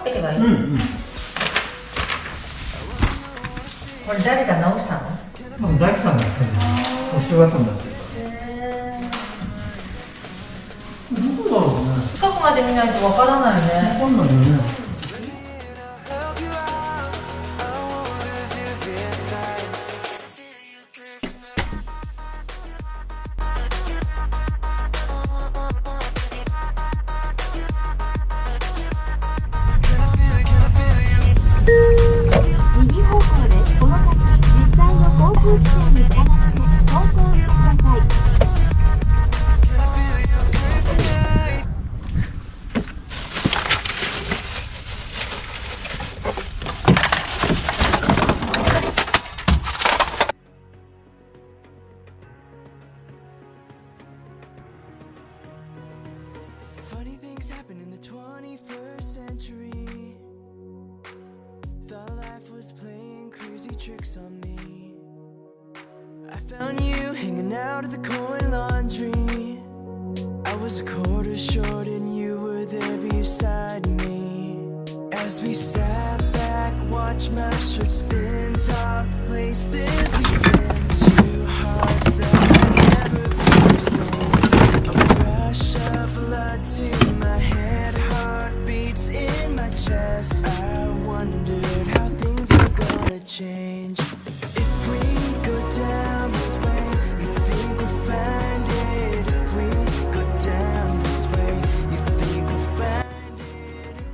ってけばいい。うんうん。これ誰か直したの？多分大工さんがやってるんですよ。補修型になってるから。どこだろうね。近くまで見ないとわからないね。わかんないよね。右方向でこの先実際の航空機場に従って走行してください。Funny things happen in the 21st century. Thought life was playing crazy tricks on me. I found you hanging out at the coin laundry. I was a quarter short and you were there beside me. As we sat back, watched my shirt spin, talked places we've been to, hearts that have never been the same. A rush of blood to my head, heartbeats in my chest. I wondered how things are gonna change. If we go down this way, you think we'll find it. If we go down this way, you think we'll find it. If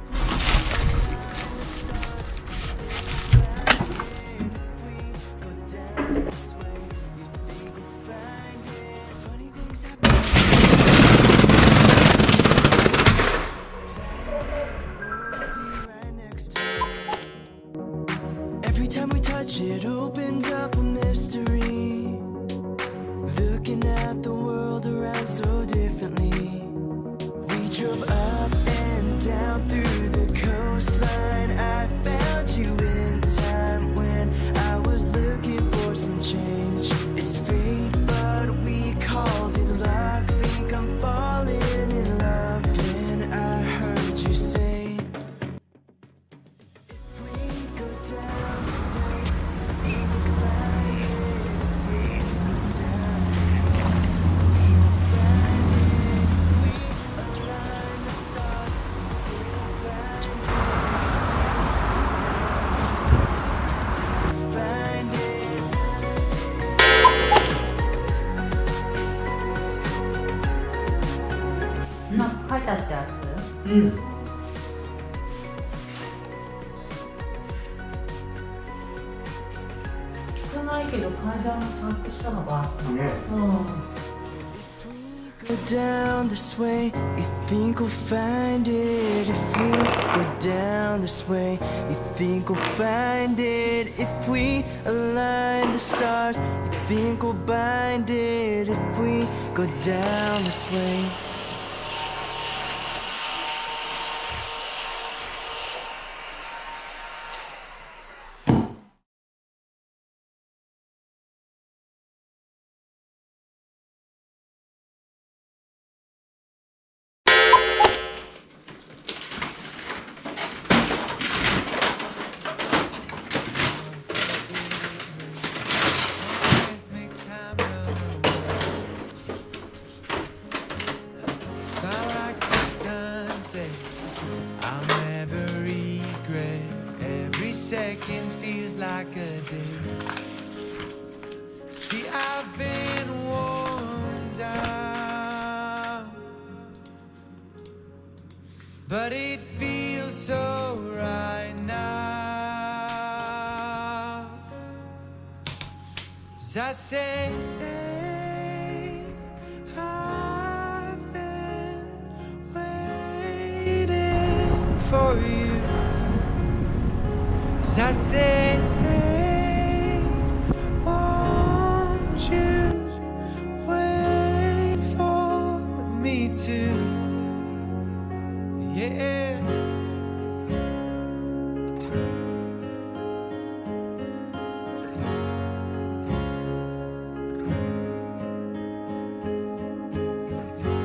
we go down this way, you think we'll find it. Funny things happen. Right next to me. Every time we touch it opens up a mystery. Looking at the world around so differently. We drove up and down through the coastline. I found you in time when I was looking for some change. It's fate, but we called it luck. Think I'm falling in love. Then I heard you say, if we go down this way, you think we'll find it. If we go down this way, we will find it. We align the stars, you think we'll find it. Find it. なんか書いてあったやつ？うん。少ないけど階段もちゃんとしたのがあったね。ね。うん。 Go down this way, you think we'll find it. If we go down this way, you think we'll find it. If we align the stars, you think we'll bind it. If we go down this way. Smile like the sunset, I'll never regret. Every second feels like a day. See, I've been worn down, but it feels so right now. As I said, stay, I've been waiting for you. As I said, stay, won't you wait for me too? Yeah.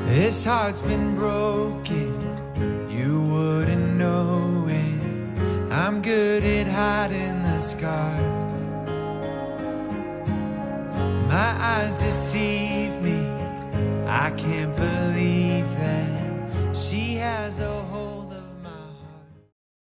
This heart's been broken, you wouldn't know it. good at hiding the scars. My eyes deceive me. I can't believe that she has a